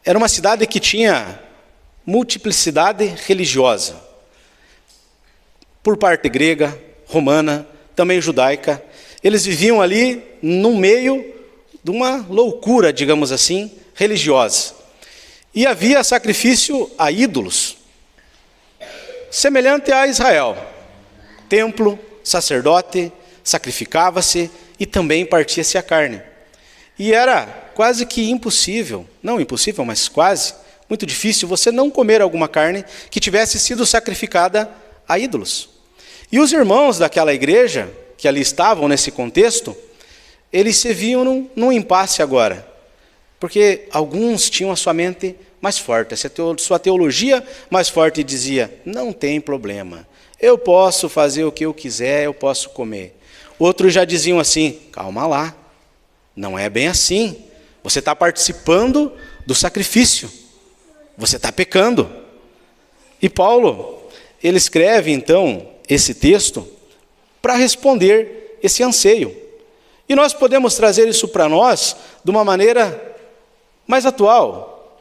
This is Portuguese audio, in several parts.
era uma cidade que tinha multiplicidade religiosa, por parte grega, romana, também judaica. Eles viviam ali no meio de uma loucura, digamos assim, religiosa. E havia sacrifício a ídolos, semelhante a Israel. Templo, sacerdote, sacrificava-se e também partia-se a carne. E era quase que impossível, não impossível, mas quase, muito difícil você não comer alguma carne que tivesse sido sacrificada a ídolos. E os irmãos daquela igreja, que ali estavam nesse contexto, eles se viam num impasse agora. Porque alguns tinham a sua mente mais forte, a sua teologia mais forte, e dizia, não tem problema, eu posso fazer o que eu quiser, eu posso comer. Outros já diziam assim, calma lá, não é bem assim, você está participando do sacrifício, você está pecando. E Paulo, ele escreve então esse texto para responder esse anseio. E nós podemos trazer isso para nós de uma maneira mais atual.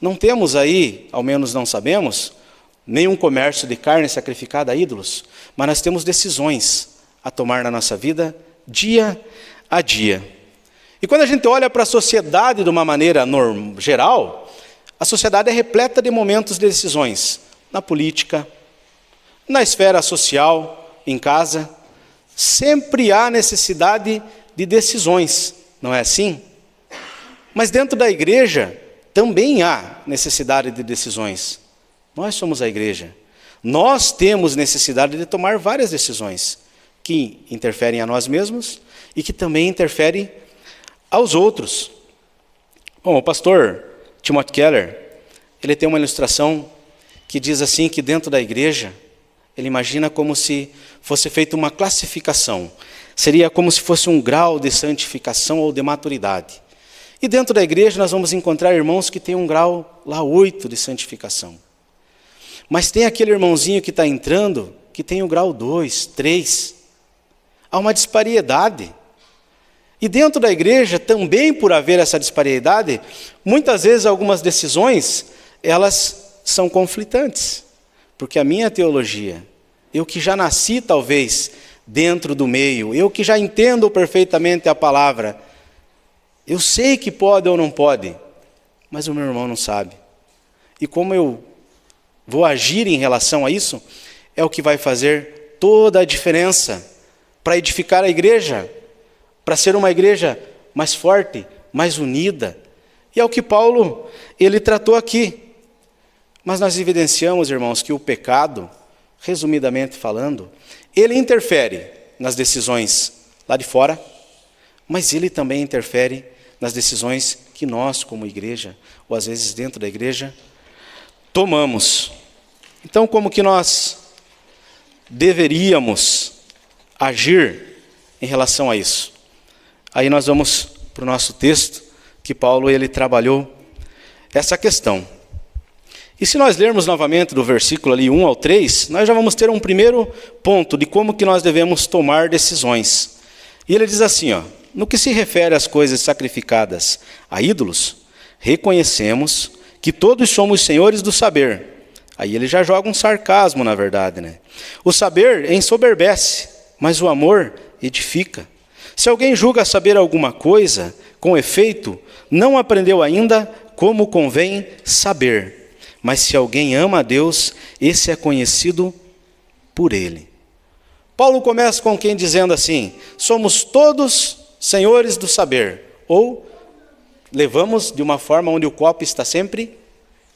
Não temos aí, ao menos não sabemos, nenhum comércio de carne sacrificada a ídolos, mas nós temos decisões a tomar na nossa vida dia a dia. E quando a gente olha para a sociedade de uma maneira geral, a sociedade é repleta de momentos de decisões, na política, na esfera social, em casa, sempre há necessidade de decisões, não é assim? Mas dentro da igreja também há necessidade de decisões. Nós somos a igreja. Nós temos necessidade de tomar várias decisões que interferem a nós mesmos e que também interferem aos outros. Bom, o pastor Timothy Keller, ele tem uma ilustração que diz assim, que dentro da igreja, ele imagina como se fosse feita uma classificação. Seria como se fosse um grau de santificação ou de maturidade. E dentro da igreja nós vamos encontrar irmãos que têm um grau lá 8 de santificação. Mas tem aquele irmãozinho que está entrando, que tem o grau 2, 3. Há uma disparidade. E dentro da igreja, também por haver essa disparidade, muitas vezes algumas decisões, elas são conflitantes. Porque a minha teologia, eu que já nasci talvez dentro do meio, eu que já entendo perfeitamente a palavra, eu sei que pode ou não pode, mas o meu irmão não sabe. E como eu vou agir em relação a isso, é o que vai fazer toda a diferença para edificar a igreja, para ser uma igreja mais forte, mais unida. E é o que Paulo, ele tratou aqui. Mas nós evidenciamos, irmãos, que o pecado, resumidamente falando, ele interfere nas decisões lá de fora, mas ele também interfere nas decisões que nós, como igreja, ou às vezes dentro da igreja, tomamos. Então, como que nós deveríamos agir em relação a isso? Aí nós vamos para o nosso texto, que Paulo ele trabalhou essa questão. E se nós lermos novamente do versículo ali 1 ao 3, nós já vamos ter um primeiro ponto de como que nós devemos tomar decisões. E ele diz assim, no que se refere às coisas sacrificadas a ídolos, reconhecemos que todos somos senhores do saber. Aí ele já joga um sarcasmo, na verdade, né? O saber ensoberbece, mas o amor edifica. Se alguém julga saber alguma coisa, com efeito, não aprendeu ainda como convém saber. Mas se alguém ama a Deus, esse é conhecido por ele. Paulo começa com quem dizendo assim, somos todos senhores do saber, ou levamos de uma forma onde o copo está sempre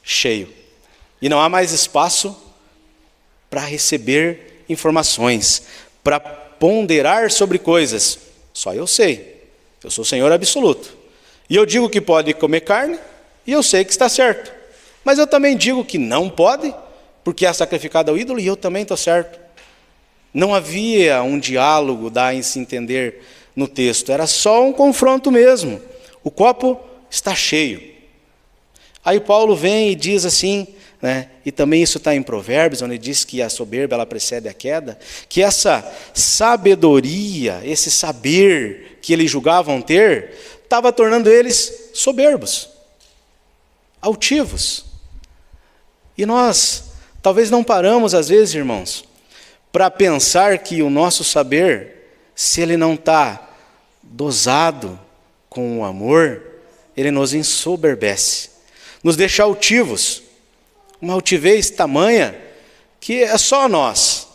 cheio. E não há mais espaço para receber informações, para ponderar sobre coisas. Só eu sei, eu sou Senhor absoluto. E eu digo que pode comer carne, e eu sei que está certo. Mas eu também digo que não pode, porque é sacrificado ao ídolo, e eu também estou certo. Não havia um diálogo, dá em se entender no texto, era só um confronto mesmo. O copo está cheio. Aí Paulo vem e diz assim, né, e também isso está em Provérbios, onde diz que a soberba ela precede a queda, que essa sabedoria, esse saber que eles julgavam ter, estava tornando eles soberbos. altivos. E nós talvez não paramos, às vezes, irmãos, para pensar que o nosso saber, se ele não está dosado com o amor, ele nos ensoberbece, nos deixa altivos, uma altivez tamanha que é só nós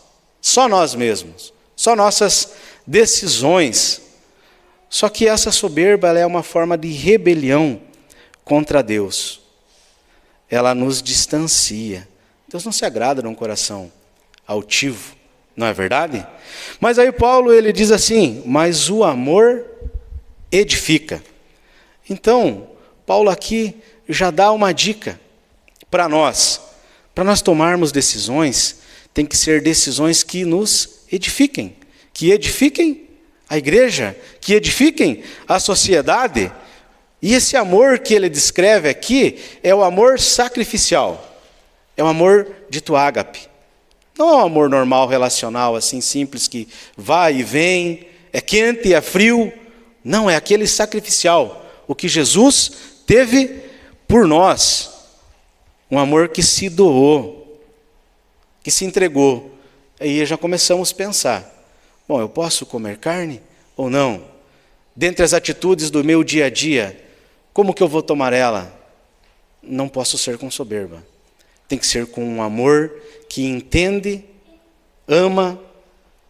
mesmos, só nossas decisões. Só que essa soberba ela é uma forma de rebelião contra Deus. Ela nos distancia. Deus não se agrada num coração altivo, não é verdade? Mas aí Paulo ele diz assim, mas o amor edifica. Então, Paulo aqui já dá uma dica para nós tomarmos decisões, tem que ser decisões que nos edifiquem, que edifiquem a igreja, que edifiquem a sociedade. E esse amor que ele descreve aqui é o amor sacrificial, é o amor dito ágape. Não é um amor normal, relacional, assim simples, que vai e vem, é quente e é frio. Não, é aquele sacrificial, o que Jesus teve por nós. Um amor que se doou, que se entregou. Aí já começamos a pensar, bom, eu posso comer carne ou não? Dentre as atitudes do meu dia a dia, como que eu vou tomar ela? Não posso ser com soberba. Tem que ser com um amor que entende, ama,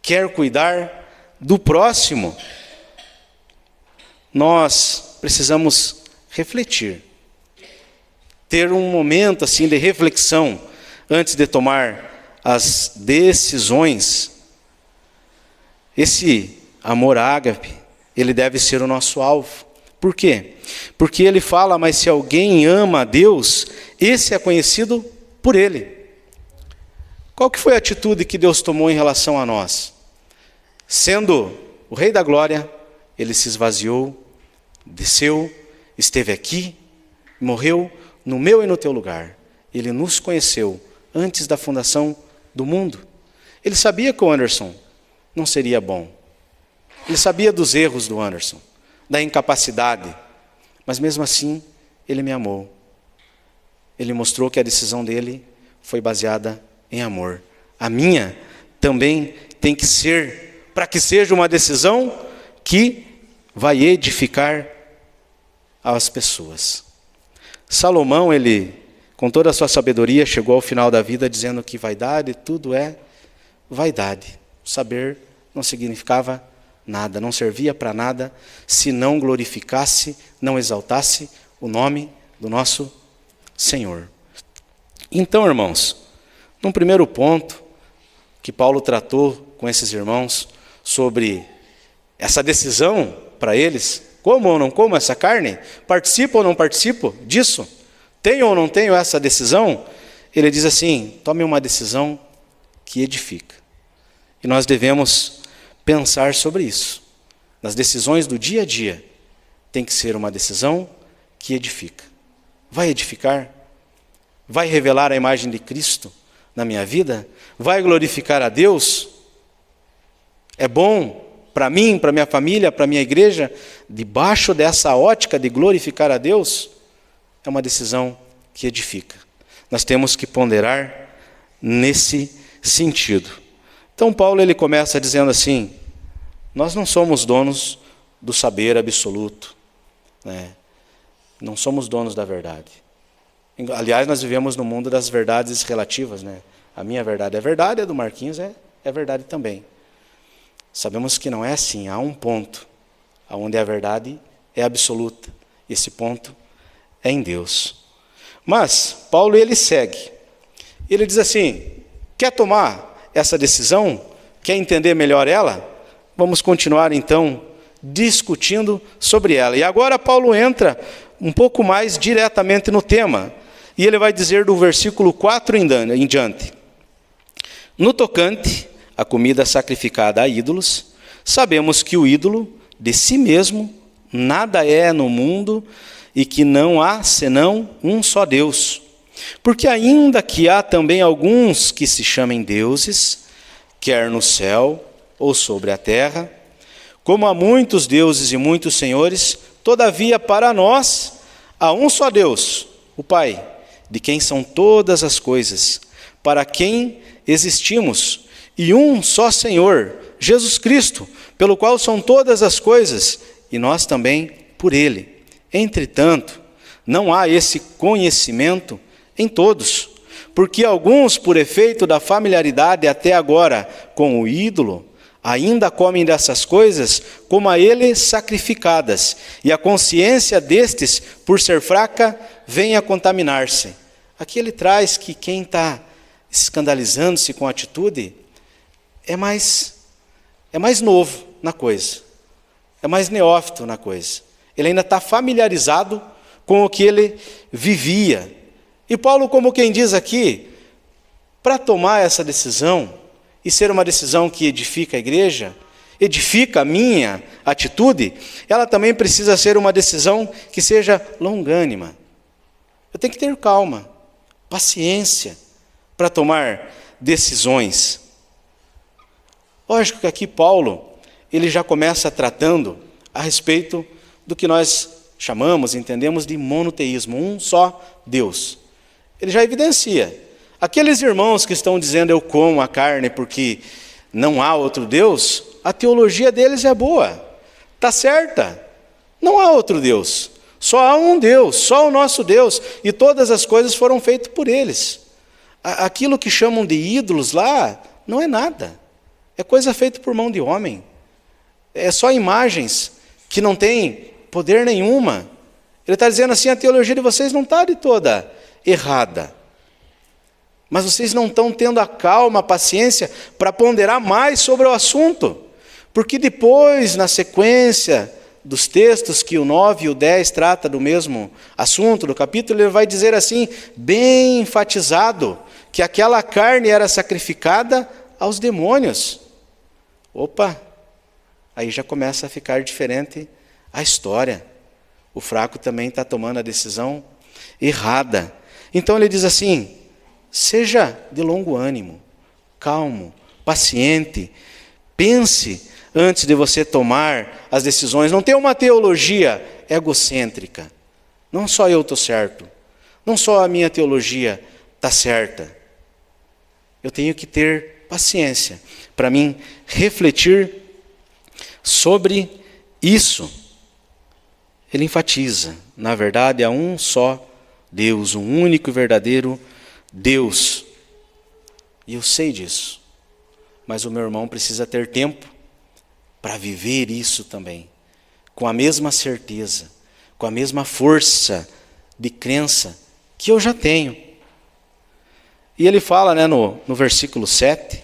quer cuidar do próximo. Nós precisamos refletir, ter um momento assim de reflexão antes de tomar as decisões. Esse amor ágape, ele deve ser o nosso alvo. Por quê? Porque ele fala, mas se alguém ama a Deus, esse é conhecido por ele. Qual que foi a atitude que Deus tomou em relação a nós? Sendo o Rei da Glória, ele se esvaziou, desceu, esteve aqui, morreu no meu e no teu lugar. Ele nos conheceu antes da fundação do mundo. Ele sabia que o Anderson não seria bom. Ele sabia dos erros do Anderson, da incapacidade. Mas mesmo assim, ele me amou. Ele mostrou que a decisão dele foi baseada em amor. A minha também tem que ser, para que seja uma decisão que vai edificar as pessoas. Salomão, ele, com toda a sua sabedoria, chegou ao final da vida dizendo que vaidade, tudo é vaidade. Saber não significava nada, não servia para nada se não glorificasse, não exaltasse o nome do nosso Senhor. Então, irmãos, num primeiro ponto que Paulo tratou com esses irmãos sobre essa decisão para eles, como ou não como essa carne, participo ou não participo disso, tenho ou não tenho essa decisão, ele diz assim, tome uma decisão que edifica. E nós devemos pensar sobre isso. Nas decisões do dia a dia, tem que ser uma decisão que edifica. Vai edificar? Vai revelar a imagem de Cristo na minha vida? Vai glorificar a Deus? É bom para mim, para minha família, para minha igreja, debaixo dessa ótica de glorificar a Deus? É uma decisão que edifica. Nós temos que ponderar nesse sentido. Então Paulo ele começa dizendo assim, nós não somos donos do saber absoluto, né? Não somos donos da verdade. Aliás, nós vivemos no mundo das verdades relativas, né? A minha verdade é verdade, a do Marquinhos é verdade também. Sabemos que não é assim, há um ponto onde a verdade é absoluta. Esse ponto é em Deus. Mas Paulo ele segue. Ele diz assim, quer tomar essa decisão? Quer entender melhor ela? Vamos continuar então discutindo sobre ela. E agora Paulo entra um pouco mais diretamente no tema. E ele vai dizer do versículo 4 em diante. No tocante à comida sacrificada a ídolos, sabemos que o ídolo de si mesmo nada é no mundo e que não há senão um só Deus. Porque ainda que há também alguns que se chamem deuses, quer no céu ou sobre a terra, como há muitos deuses e muitos senhores, todavia para nós há um só Deus, o Pai, de quem são todas as coisas, para quem existimos, e um só Senhor, Jesus Cristo, pelo qual são todas as coisas, e nós também por Ele. Entretanto, não há esse conhecimento em todos, porque alguns, por efeito da familiaridade até agora com o ídolo, ainda comem dessas coisas como a ele sacrificadas, e a consciência destes, por ser fraca, vem a contaminar-se. Aqui ele traz que quem está escandalizando-se com a atitude é mais novo na coisa, é mais neófito na coisa. Ele ainda está familiarizado com o que ele vivia. E Paulo, como quem diz aqui, para tomar essa decisão, e ser uma decisão que edifica a igreja, edifica a minha atitude, ela também precisa ser uma decisão que seja longânima. Eu tenho que ter calma, paciência, para tomar decisões. Lógico que aqui Paulo, ele já começa tratando a respeito do que nós chamamos, entendemos de monoteísmo, um só Deus. Ele já evidencia. Aqueles irmãos que estão dizendo eu como a carne porque não há outro Deus, a teologia deles é boa, está certa. Não há outro Deus, só há um Deus, só o nosso Deus, e todas as coisas foram feitas por eles. Aquilo que chamam de ídolos lá não é nada, é coisa feita por mão de homem, é só imagens que não têm poder nenhuma. Ele está dizendo assim, a teologia de vocês não está de toda errada, mas vocês não estão tendo a calma, a paciência para ponderar mais sobre o assunto, porque depois, na sequência dos textos que o 9 e o 10 trata do mesmo assunto, do capítulo, ele vai dizer assim, bem enfatizado, que aquela carne era sacrificada aos demônios. Opa, aí já começa a ficar diferente a história. O fraco também está tomando a decisão errada. Então ele diz assim, seja de longo ânimo, calmo, paciente, pense antes de você tomar as decisões. Não tem uma teologia egocêntrica. Não só eu estou certo, não só a minha teologia está certa. Eu tenho que ter paciência para mim refletir sobre isso. Ele enfatiza, na verdade, há um só Deus, um único e verdadeiro Deus. E eu sei disso, mas o meu irmão precisa ter tempo para viver isso também, com a mesma certeza, com a mesma força de crença que eu já tenho. E ele fala, no versículo 7,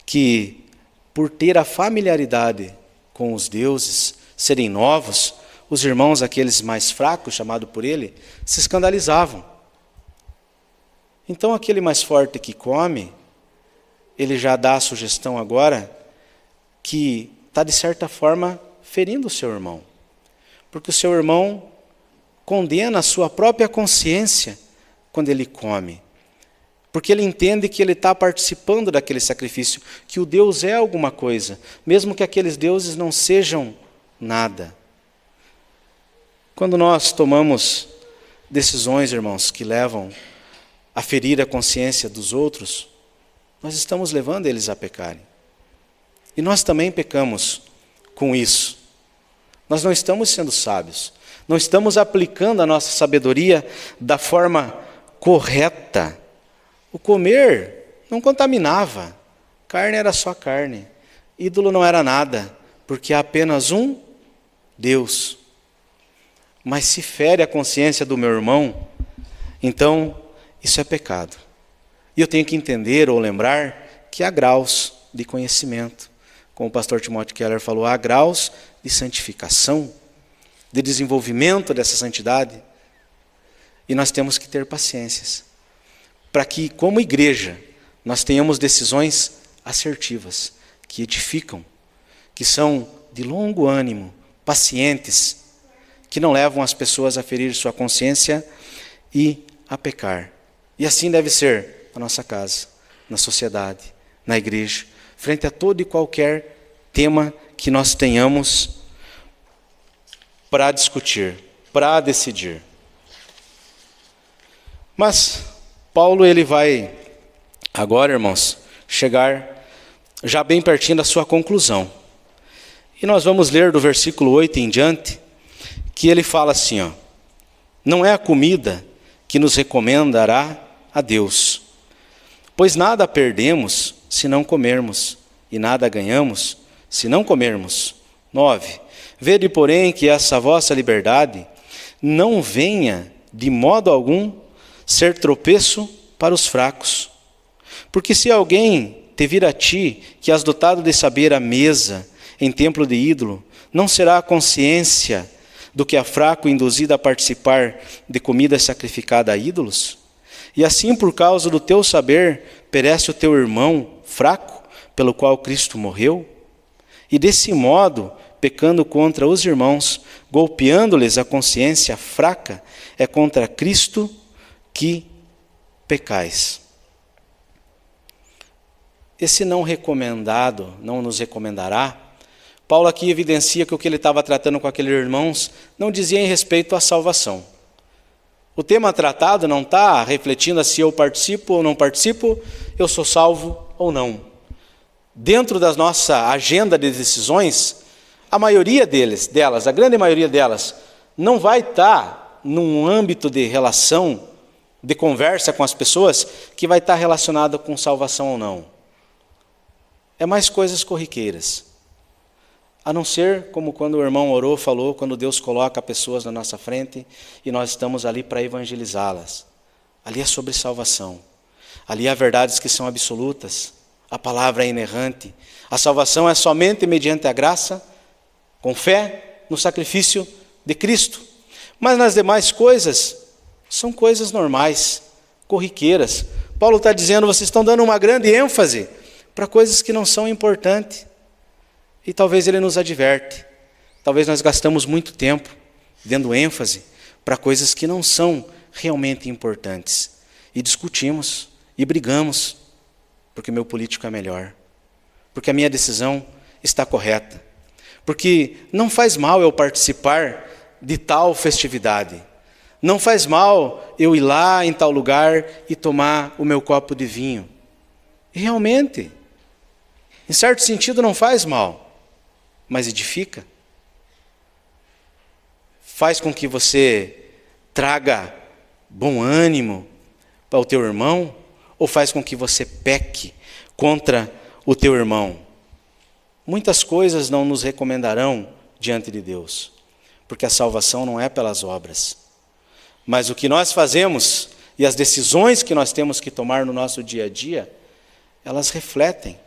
que por ter a familiaridade com os deuses, serem novos, os irmãos, aqueles mais fracos, chamados por ele, se escandalizavam. Então aquele mais forte que come, ele já dá a sugestão agora que está de certa forma ferindo o seu irmão. Porque o seu irmão condena a sua própria consciência quando ele come. Porque ele entende que ele está participando daquele sacrifício, que o Deus é alguma coisa, mesmo que aqueles deuses não sejam nada. Quando nós tomamos decisões, irmãos, que levam a ferir a consciência dos outros, nós estamos levando eles a pecarem. E nós também pecamos com isso. Nós não estamos sendo sábios, não estamos aplicando a nossa sabedoria da forma correta. O comer não contaminava, carne era só carne, ídolo não era nada, porque há apenas um Deus. Mas se fere a consciência do meu irmão, então isso é pecado. E eu tenho que entender ou lembrar que há graus de conhecimento. Como o pastor Timóteo Keller falou, há graus de santificação, de desenvolvimento dessa santidade. E nós temos que ter paciências, para que, como igreja, nós tenhamos decisões assertivas, que edificam, que são de longo ânimo, pacientes, que não levam as pessoas a ferir sua consciência e a pecar. E assim deve ser na nossa casa, na sociedade, na igreja, frente a todo e qualquer tema que nós tenhamos para discutir, para decidir. Mas Paulo ele vai agora, irmãos, chegar já bem pertinho da sua conclusão. E nós vamos ler do versículo 8 em diante, que ele fala assim, ó: não é a comida que nos recomendará a Deus, pois nada perdemos se não comermos, e nada ganhamos se não comermos. 9. Vede, porém, que essa vossa liberdade não venha de modo algum ser tropeço para os fracos. Porque se alguém te vir a ti, que has dotado de saber a mesa em templo de ídolo, não será a consciência do que é fraco induzido a participar de comida sacrificada a ídolos? E assim, por causa do teu saber, perece o teu irmão fraco, pelo qual Cristo morreu? E desse modo, pecando contra os irmãos, golpeando-lhes a consciência fraca, é contra Cristo que pecais. Esse não recomendado, não nos recomendará, Paulo aqui evidencia que o que ele estava tratando com aqueles irmãos não dizia em respeito à salvação. O tema tratado não está refletindo se eu participo ou não participo, eu sou salvo ou não. Dentro da nossa agenda de decisões, a maioria delas, a grande maioria delas, não vai estar num âmbito de relação, de conversa com as pessoas, que vai estar relacionada com salvação ou não. É mais coisas corriqueiras. A não ser como quando o irmão orou, falou, quando Deus coloca pessoas na nossa frente e nós estamos ali para evangelizá-las. Ali é sobre salvação. Ali há verdades que são absolutas. A palavra é inerrante. A salvação é somente mediante a graça, com fé no sacrifício de Cristo. Mas nas demais coisas, são coisas normais, corriqueiras. Paulo está dizendo, vocês estão dando uma grande ênfase para coisas que não são importantes. E talvez ele nos adverte. Talvez nós gastamos muito tempo dando ênfase para coisas que não são realmente importantes. E discutimos, e brigamos, porque meu político é melhor. Porque a minha decisão está correta. Porque não faz mal eu participar de tal festividade. Não faz mal eu ir lá em tal lugar e tomar o meu copo de vinho. E realmente, em certo sentido não faz mal. Mas edifica, faz com que você traga bom ânimo para o teu irmão, ou faz com que você peque contra o teu irmão. Muitas coisas não nos recomendarão diante de Deus, porque a salvação não é pelas obras. Mas o que nós fazemos e as decisões que nós temos que tomar no nosso dia a dia, elas refletem,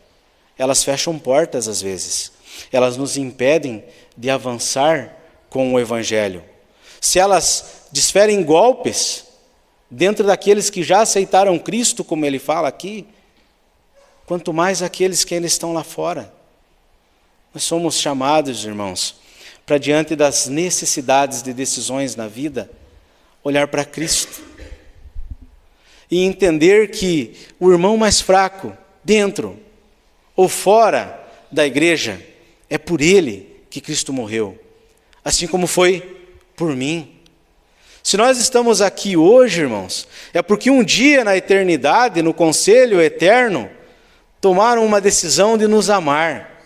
elas fecham portas às vezes. Elas nos impedem de avançar com o Evangelho. Se elas desferem golpes dentro daqueles que já aceitaram Cristo, como ele fala aqui, quanto mais aqueles que ainda estão lá fora. Nós somos chamados, irmãos, para diante das necessidades de decisões na vida, olhar para Cristo e entender que o irmão mais fraco, dentro ou fora da igreja, é por ele que Cristo morreu, assim como foi por mim. Se nós estamos aqui hoje, irmãos, é porque um dia na eternidade, no conselho eterno, tomaram uma decisão de nos amar.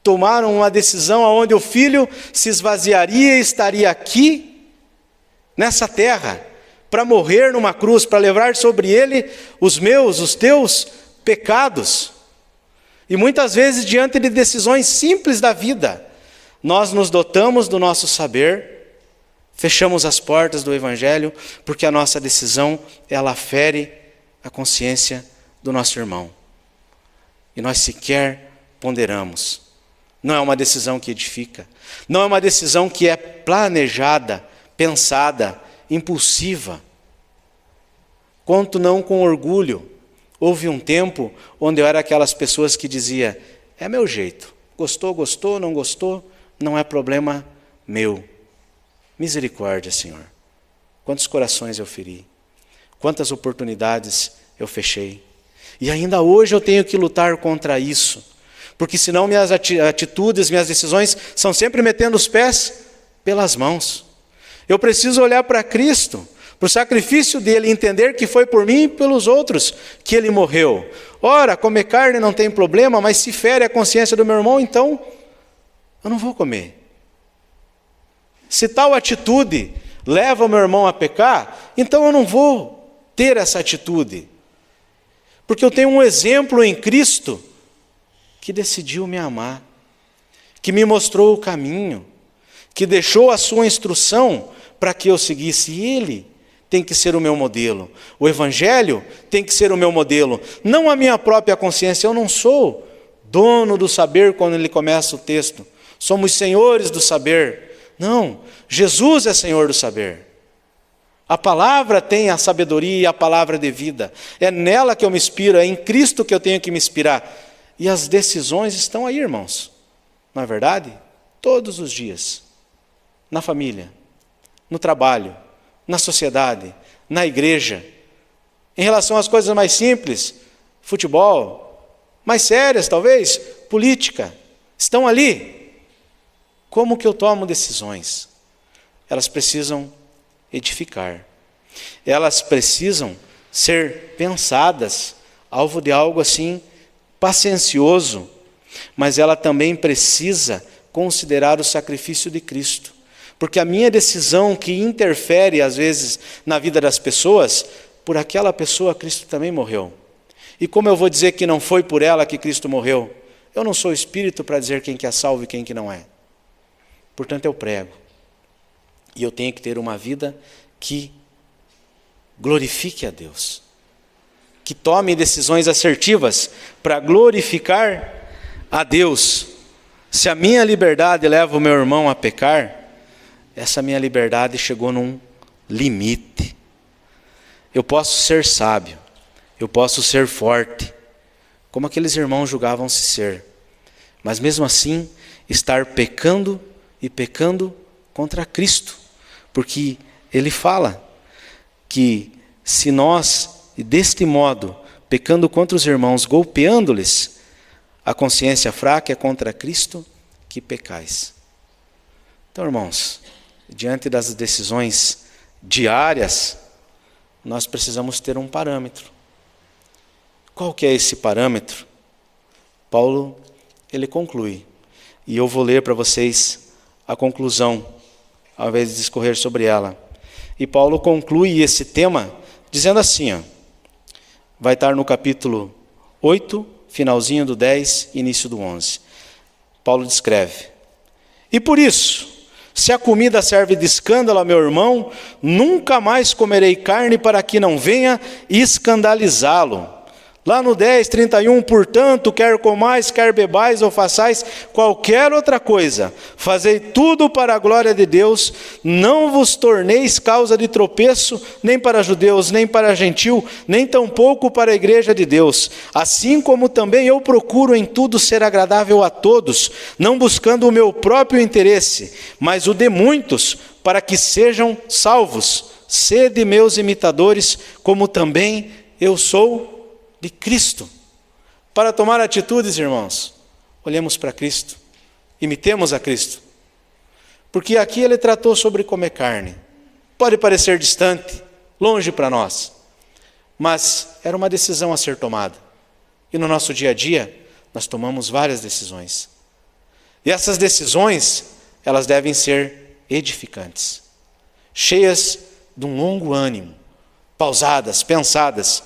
Tomaram uma decisão onde o Filho se esvaziaria e estaria aqui, nessa terra, para morrer numa cruz, para levar sobre ele os meus, os teus pecados. E muitas vezes, diante de decisões simples da vida, nós nos dotamos do nosso saber, fechamos as portas do Evangelho, porque a nossa decisão, ela fere a consciência do nosso irmão. E nós sequer ponderamos. Não é uma decisão que edifica. Não é uma decisão que é planejada, pensada, impulsiva. Conto não com orgulho. Houve um tempo onde eu era aquelas pessoas que dizia, é meu jeito, gostou, gostou, não gostou, não é problema meu. Misericórdia, Senhor. Quantos corações eu feri, quantas oportunidades eu fechei. E ainda hoje eu tenho que lutar contra isso, porque senão minhas atitudes, minhas decisões são sempre metendo os pés pelas mãos. Eu preciso olhar para Cristo, Para o sacrifício dele entender que foi por mim e pelos outros que ele morreu. Ora, comer carne não tem problema, mas se fere a consciência do meu irmão, então eu não vou comer. Se tal atitude leva o meu irmão a pecar, então eu não vou ter essa atitude. Porque eu tenho um exemplo em Cristo que decidiu me amar, que me mostrou o caminho, que deixou a sua instrução para que eu seguisse. E Ele tem que ser o meu modelo. O Evangelho tem que ser o meu modelo. Não a minha própria consciência. Eu não sou dono do saber quando ele começa o texto. Somos senhores do saber. Não, Jesus é Senhor do saber. A palavra tem a sabedoria e a palavra de vida. É nela que eu me inspiro, é em Cristo que eu tenho que me inspirar. E as decisões estão aí, irmãos. Não é verdade? Todos os dias. Na família, no trabalho, na sociedade, na igreja. Em relação às coisas mais simples, futebol, mais sérias talvez, política, estão ali. Como que eu tomo decisões? Elas precisam edificar. Elas precisam ser pensadas, alvo de algo assim paciencioso, mas ela também precisa considerar o sacrifício de Cristo. Porque a minha decisão que interfere às vezes na vida das pessoas, por aquela pessoa Cristo também morreu. E como eu vou dizer que não foi por ela que Cristo morreu? Eu não sou espírito para dizer quem que é salvo e quem que não é. Portanto, eu prego. E eu tenho que ter uma vida que glorifique a Deus. Que tome decisões assertivas para glorificar a Deus. Se a minha liberdade leva o meu irmão a pecar, essa minha liberdade chegou num limite. Eu posso ser sábio, eu posso ser forte, como aqueles irmãos julgavam-se ser. Mas mesmo assim, estar pecando e pecando contra Cristo. Porque Ele fala que se nós, deste modo, pecando contra os irmãos, golpeando-lhes, a consciência fraca é contra Cristo que pecais. Então, irmãos, diante das decisões diárias, nós precisamos ter um parâmetro. Qual que é esse parâmetro? Paulo, ele conclui. E eu vou ler para vocês a conclusão, ao invés de discorrer sobre ela. E Paulo conclui esse tema dizendo assim, ó, vai estar no capítulo 8, finalzinho do 10, início do 11. Paulo descreve: e por isso, se a comida serve de escândalo a meu irmão, nunca mais comerei carne para que não venha escandalizá-lo. Lá no 10, 31, portanto, quer comais, quer bebais ou façais qualquer outra coisa, fazei tudo para a glória de Deus, não vos torneis causa de tropeço, nem para judeus, nem para gentil, nem tampouco para a igreja de Deus. Assim como também eu procuro em tudo ser agradável a todos, não buscando o meu próprio interesse, mas o de muitos, para que sejam salvos. Sede meus imitadores, como também eu sou de Cristo. Para tomar atitudes, irmãos, olhemos para Cristo, imitemos a Cristo. Porque aqui ele tratou sobre comer carne. Pode parecer distante, longe para nós, mas era uma decisão a ser tomada. E no nosso dia a dia, nós tomamos várias decisões. E essas decisões, elas devem ser edificantes, cheias de um longo ânimo, pausadas, pensadas,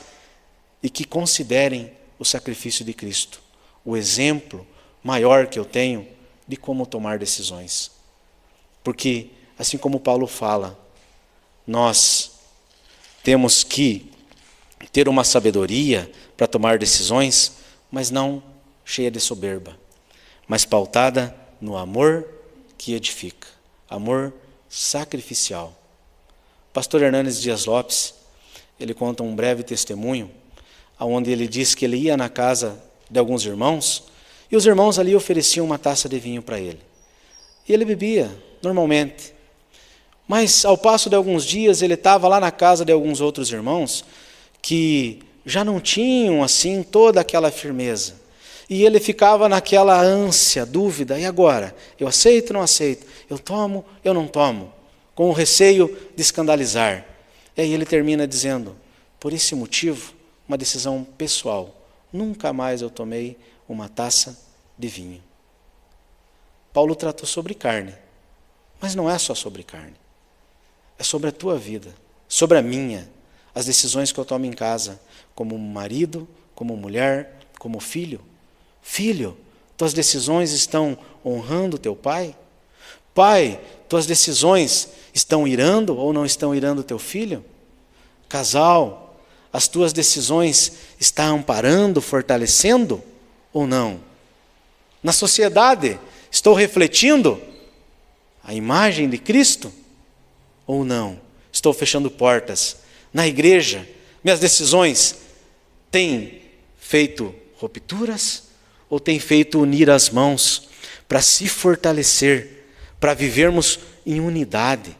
e que considerem o sacrifício de Cristo, o exemplo maior que eu tenho de como tomar decisões. Porque, assim como Paulo fala, nós temos que ter uma sabedoria para tomar decisões, mas não cheia de soberba, mas pautada no amor que edifica, amor sacrificial. O pastor Hernanes Dias Lopes, ele conta um breve testemunho, onde ele diz que ele ia na casa de alguns irmãos, e os irmãos ali ofereciam uma taça de vinho para ele. E ele bebia, normalmente. Mas, ao passo de alguns dias, ele estava lá na casa de alguns outros irmãos, que já não tinham, assim, toda aquela firmeza. E ele ficava naquela ânsia, dúvida, e agora? Eu aceito ou não aceito? Eu tomo, eu não tomo? Com o receio de escandalizar. E aí ele termina dizendo: por esse motivo, uma decisão pessoal, nunca mais eu tomei uma taça de vinho. Paulo tratou sobre carne, mas não é só sobre carne. É sobre a tua vida, sobre a minha, as decisões que eu tomo em casa, como marido, como mulher, como filho. Filho, tuas decisões estão honrando teu pai? Pai, tuas decisões estão irando ou não estão irando teu filho? Casal, as tuas decisões estão amparando, fortalecendo ou não? Na sociedade, estou refletindo a imagem de Cristo ou não? Estou fechando portas. Na igreja, minhas decisões têm feito rupturas ou têm feito unir as mãos para se fortalecer, para vivermos em unidade?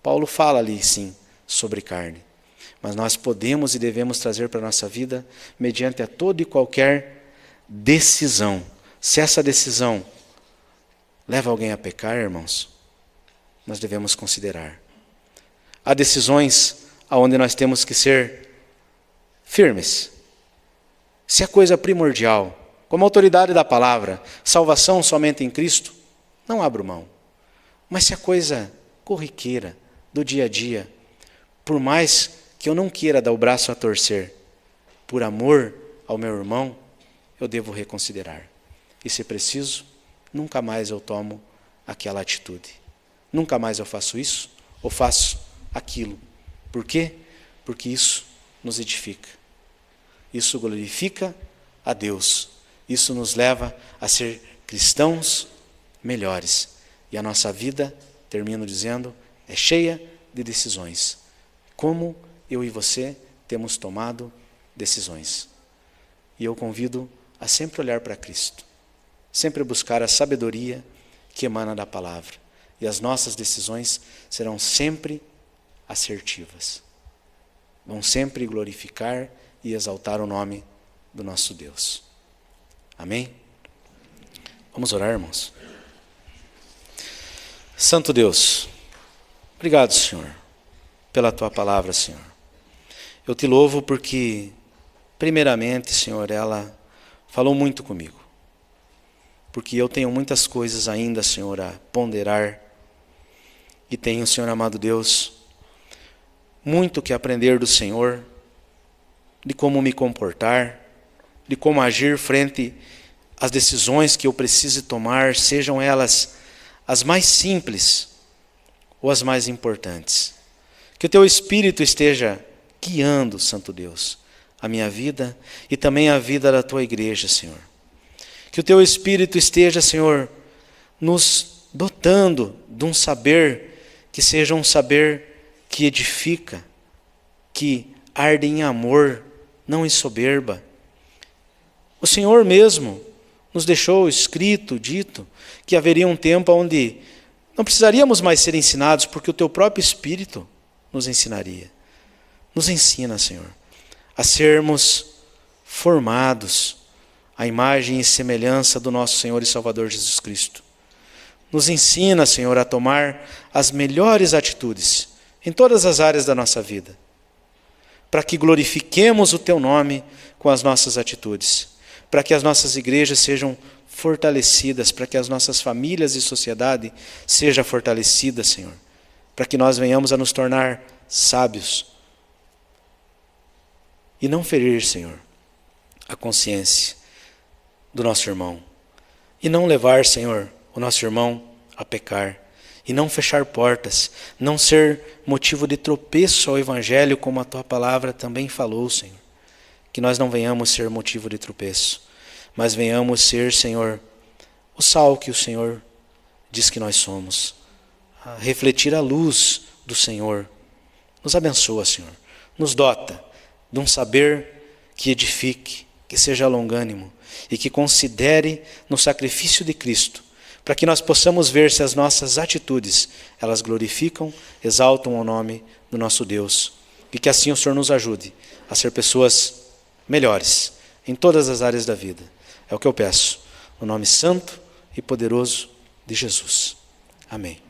Paulo fala ali, sim, sobre carne. Mas nós podemos e devemos trazer para a nossa vida mediante a toda e qualquer decisão. Se essa decisão leva alguém a pecar, irmãos, nós devemos considerar. Há decisões onde nós temos que ser firmes. Se é coisa primordial, como autoridade da palavra, salvação somente em Cristo, não abro mão. Mas se é coisa corriqueira, do dia a dia, por mais que eu não queira dar o braço a torcer, por amor ao meu irmão, eu devo reconsiderar. E se preciso, nunca mais eu tomo aquela atitude. Nunca mais eu faço isso ou faço aquilo. Por quê? Porque isso nos edifica. Isso glorifica a Deus. Isso nos leva a ser cristãos melhores. E a nossa vida, termino dizendo, é cheia de decisões. Como eu e você temos tomado decisões. E eu convido a sempre olhar para Cristo. Sempre buscar a sabedoria que emana da palavra. E as nossas decisões serão sempre assertivas. Vão sempre glorificar e exaltar o nome do nosso Deus. Amém? Vamos orar, irmãos. Santo Deus, obrigado, Senhor, pela Tua palavra, Senhor. Eu te louvo porque, primeiramente, Senhor, ela falou muito comigo. Porque eu tenho muitas coisas ainda, Senhor, a ponderar. E tenho, Senhor amado Deus, muito que aprender do Senhor, de como me comportar, de como agir frente às decisões que eu preciso tomar, sejam elas as mais simples ou as mais importantes. Que o Teu Espírito esteja guiando, Santo Deus, a minha vida e também a vida da Tua igreja, Senhor. Que o Teu Espírito esteja, Senhor, nos dotando de um saber que seja um saber que edifica, que arde em amor, não em soberba. O Senhor mesmo nos deixou escrito, dito, que haveria um tempo onde não precisaríamos mais ser ensinados, porque o Teu próprio Espírito nos ensinaria. Nos ensina, Senhor, a sermos formados à imagem e semelhança do nosso Senhor e Salvador Jesus Cristo. Nos ensina, Senhor, a tomar as melhores atitudes em todas as áreas da nossa vida, para que glorifiquemos o Teu nome com as nossas atitudes, para que as nossas igrejas sejam fortalecidas, para que as nossas famílias e sociedade sejam fortalecidas, Senhor, para que nós venhamos a nos tornar sábios e não ferir, Senhor, a consciência do nosso irmão, e não levar, Senhor, o nosso irmão a pecar, e não fechar portas, não ser motivo de tropeço ao Evangelho, como a Tua palavra também falou, Senhor. Que nós não venhamos ser motivo de tropeço, mas venhamos ser, Senhor, o sal que o Senhor diz que nós somos, a refletir a luz do Senhor. Nos abençoa, Senhor, nos dota de um saber que edifique, que seja longânimo e que considere no sacrifício de Cristo, para que nós possamos ver se as nossas atitudes, elas glorificam, exaltam o nome do nosso Deus. E que assim o Senhor nos ajude a ser pessoas melhores em todas as áreas da vida. É o que eu peço, no nome santo e poderoso de Jesus. Amém.